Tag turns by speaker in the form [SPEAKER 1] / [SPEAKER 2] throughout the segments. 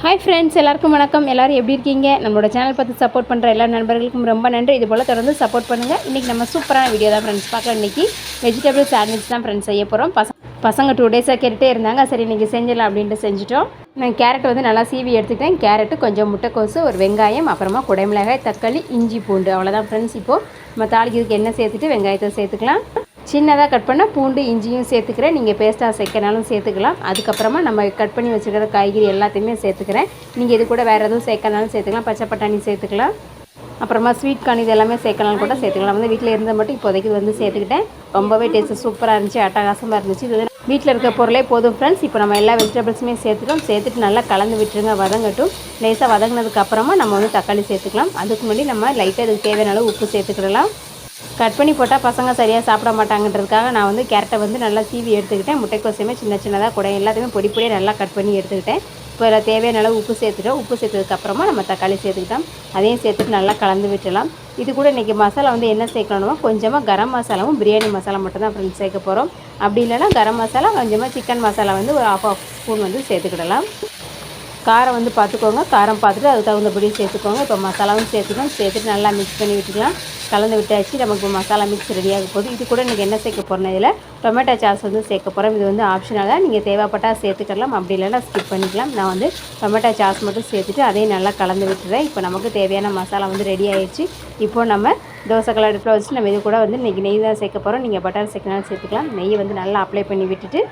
[SPEAKER 1] Hi friends, எல்லாருக்கும் வணக்கம். எல்லோரும் எப்படி இருக்கீங்க? நம்மளோட சேனல் பார்த்து சப்போர்ட் பண்ணுற எல்லா நண்பர்களுக்கும் ரொம்ப நன்றி. இது போல் தொடர்ந்து சப்போர்ட் பண்ணுங்கள். இன்றைக்கி நம்ம சூப்பரான வீடியோ தான் ஃப்ரெண்ட்ஸ் பார்க்கலாம். இன்றைக்கி வெஜிடபிள் சாண்ட்விச் தான் ஃப்ரெண்ட்ஸ் செய்ய போகிறோம். பசங்க 2 டேஸாக கேட்டுகிட்டே இருந்தாங்க. சரி இன்றைக்கி செஞ்சிடலாம் அப்படின்ட்டு செஞ்சுட்டோம். நான் கேரட் வந்து நல்லா சீவி எடுத்துக்கிட்டேன். கேரட்டு, கொஞ்சம் முட்டைக்கோசு, ஒரு வெங்காயம், அப்புறமா குடைமிளகாய், தக்காளி, இஞ்சி, பூண்டு, அவ்வளோதான் ஃப்ரெண்ட்ஸ். இப்போது நம்ம தாளிக்கிறதுக்கு எண்ணெய் சேர்த்துட்டு வெங்காயத்தை சேர்த்துக்கலாம். சின்னதாக கட் பண்ண பூண்டு, இஞ்சியும் சேர்த்துக்கிறேன். நீங்கள் பேஸ்ட்டாக சேர்க்கனாலும் சேர்த்துக்கலாம். அதுக்கப்புறமா நம்ம கட் பண்ணி வச்சுக்கிற காய்கறி எல்லாத்தையுமே சேர்த்துக்கிறேன். நீங்கள் இது கூட வேறு எதுவும் சேர்க்கனாலும் சேர்த்துக்கலாம். பச்சை பட்டாணி சேர்த்துக்கலாம். அப்புறமா ஸ்வீட் கார்ன் இது எல்லாமே சேர்க்கனாலும் கூட சேர்த்துக்கலாம். வந்து வீட்டில் இருந்தால் மட்டும் இப்போதைக்கு வந்து சேர்த்துக்கிட்டேன். ரொம்பவே டேஸ்ட்டு சூப்பராக இருந்துச்சு, அட்டகாசமாக இருந்துச்சு. இது வீட்டில் இருக்க பொருளே போதும் ஃப்ரெண்ட்ஸ். இப்போ நம்ம எல்லா வெஜிடபிள்ஸுமே சேர்த்துட்டு நல்லா கலந்து விட்டுருங்க. வதங்கட்டும். லேசாக வதங்கினதுக்கப்புறமா நம்ம வந்து தக்காளி சேர்த்துக்கலாம். அதுக்கு முன்னாடி நம்ம லைட்டாக இதுக்கு தேவையான அளவு உப்பு சேர்த்துக்கிடலாம். கட் பண்ணி போட்டால் பசங்க சரியாக சாப்பிட மாட்டாங்கன்றதுக்காக நான் வந்து கேரட்டை வந்து நல்லா சீவி எடுத்துக்கிட்டேன். முட்டைக்கோசையுமே சின்ன சின்னதாக கூட எல்லாத்தையுமே பொடி பொடியாக நல்லா கட் பண்ணி எடுத்துக்கிட்டேன். இப்போ இதில் தேவையான அளவு உப்பு சேர்த்துட்டோம். உப்பு சேர்த்ததுக்கப்புறமா நம்ம தக்காளி சேர்த்துக்கிட்டோம். அதையும் சேர்த்துட்டு நல்லா கலந்து விட்டுலாம். இது கூட இன்றைக்கி மசாலா வந்து என்ன சேர்க்கணுமோ கொஞ்சமாக கரம் மசாலாவும் பிரியாணி மசாலா மட்டும் தான் ஃப்ரெண்ட்ஸ் சேர்க்க போகிறோம். அப்படி இல்லைனா கரம் மசாலா, கொஞ்சமாக சிக்கன் மசாலா வந்து ஒரு ½ ஸ்பூன் வந்து சேர்த்துக்கிடலாம். காரம் வந்து பார்த்துக்கோங்க. காரம் பார்த்துட்டு அதுக்கு தகுந்தபடி சேர்த்துக்கோங்க. இப்போ மசாலாவும் சேர்த்துட்டு நல்லா மிக்ஸ் பண்ணி விட்டுக்கலாம். கலந்து விட்டாச்சு. நமக்கு மசாலா மிக்ஸ் ரெடியாக போகுது. இது கூட இன்றைக்கி என்ன சேர்க்க போகிறேன், இதில் டொமேட்டோ சாஸ் வந்து சேர்க்க போகிறோம். இது வந்து ஆப்ஷனல் தான். நீங்கள் தேவைப்பட்டால் சேர்த்துக்கலாம், அப்படி இல்லைனா ஸ்கிப் பண்ணிக்கலாம். நான் வந்து டொமேட்டோ சாஸ் மட்டும் சேர்த்துட்டு அதையும் நல்லா கலந்து விட்டுறேன். இப்போ நமக்கு தேவையான மசாலா வந்து ரெடி ஆகிடுச்சு. இப்போது நம்ம தோசை கல் அடுப்பில் வச்சு நம்ம இது கூட வந்து இன்றைக்கி நெய் தான் சேர்க்க போகிறோம். நீங்கள் பட்டர் சேர்க்கனாலும் சேர்த்துக்கலாம். நெய்யை வந்து நல்லா அப்ளை பண்ணி விட்டுட்டு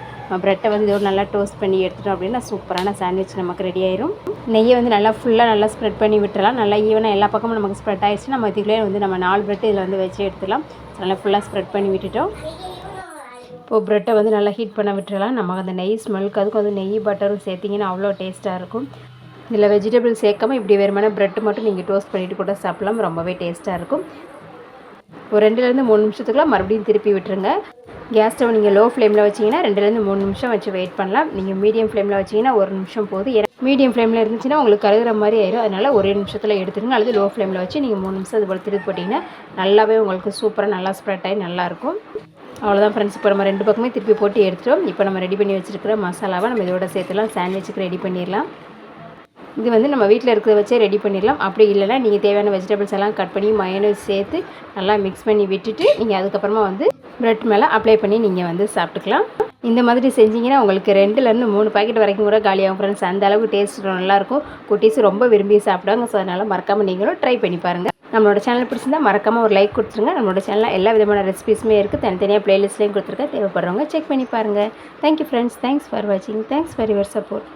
[SPEAKER 1] ப்ரெட்டை வந்து இதோடு நல்லா டோஸ்ட் பண்ணி எடுத்துட்டோம் அப்படின்னா சூப்பரான சாண்ட்விச் நமக்கு ரெடி ஆயிரும். நெய்யை வந்து நல்லா ஃபுல்லாக நல்லா ஸ்ப்ரெட் பண்ணி விட்டுறலாம். நல்லா ஈவனாக எல்லா பக்கமும் நமக்கு ஸ்ப்ரெட் ஆகிடுச்சு. நம்ம இதுக்குள்ளே வந்து நம்ம 4 ப்ரெட் இதில் வந்து வச்சு எடுத்துக்கலாம். நல்லா ஃபுல்லாக ஸ்ப்ரெட் பண்ணி விட்டுட்டோம். இப்போது ப்ரெட்டை வந்து நல்லா ஹீட் பண்ண விட்டுறலாம். நமக்கு அந்த நெய் ஸ்மெல்க்கு அதுக்கும் வந்து நெய் பட்டரும் சேர்த்திங்கன்னா அவ்வளோ டேஸ்ட்டாக இருக்கும். இதில் வெஜிடபிள் சேர்க்காமல் இப்படி வெறுமனே ப்ரெட்டு மட்டும் நீங்கள் டோஸ்ட் பண்ணிவிட்டு கூட சாப்பிடலாம். ரொம்பவே டேஸ்ட்டாக இருக்கும். ஒரு 2லேருந்து 3 நிமிஷத்துக்குலாம் மறுபடியும் திருப்பி விட்டுருங்க. கேஸ் ஸ்டவ் நீங்கள் லோ ஃப்ளேமில் வச்சிங்கன்னா 2லேருந்து 3 நிமிஷம் வச்சு வெயிட் பண்ணலாம். நீங்கள் மீடியம் ஃப்ளேமில் வச்சிங்கன்னா 1 நிமிஷம் போதும். மீடியம் ஃப்ளேமில் இருந்துச்சுன்னா உங்களுக்கு கருகிற மாதிரி ஆயிடும். அதனால் ஒரே நிமிஷத்தில் எடுத்துருங்க. அல்லது லோ ஃப்ளேமில் வச்சு நீங்கள் 3 நிமிஷம் அது போல் திருப்பி போட்டிங்கன்னா நல்லாவே உங்களுக்கு சூப்பராக நல்லா ஸ்ப்ரெட் ஆகி நல்லாயிருக்கும். அவ்வளோதான் ஃப்ரெண்ட்ஸ். இப்போ நம்ம 2 பக்கமே திருப்பி போட்டு எடுத்துட்டோம். இப்போ நம்ம ரெடி பண்ணி வச்சுருக்கிற மசாலாவை நம்ம இதோட சேர்த்துலாம் சாண்ட்விச்சுக்கு ரெடி பண்ணிடலாம். இது வந்து நம்ம வீட்டில் இருக்கிறத வச்சே ரெடி பண்ணிடலாம். அப்படி இல்லைனா நீங்கள் தேவையான வெஜிடபிள்ஸ் எல்லாம் கட் பண்ணி மயோனைஸ் சேர்த்து நல்லா மிக்ஸ் பண்ணி விட்டுட்டு நீங்கள் அதுக்கப்புறமா வந்து ப்ரெட் மேலே அப்ளை பண்ணி நீங்கள் வந்து சாப்பிட்டுக்கலாம். இந்த மாதிரி செஞ்சிங்கன்னா உங்களுக்கு 2லேருந்து 3 பாக்கெட் வரைக்கும் கூட காலியாகும் ஃப்ரெண்ட்ஸ். அந்த அளவுக்கு டேஸ்ட் நல்லாயிருக்கும். குட்டீஸ் ரொம்ப விரும்பி சாப்பிடுவாங்க. ஸோ அதனால் மறக்காமல் நீங்களும் ட்ரை பண்ணி பாருங்கள். நம்மளோட சேனல் பிடிச்சிருந்தால் மறக்காமல் ஒரு லைக் கொடுத்துருங்க. நம்மளோட சேனலில் எல்லா விதமான ரெசிபீஸுமே இருக்குது. தனித்தனியாக ப்ளேலிஸ்ட்லேயும் கொடுத்துருக்கேன். தேவைப்படுறவங்க செக் பண்ணி பாருங்கள். Thank you friends. தேங்க்ஸ் ஃபார் வாட்சிங். Thanks for your support.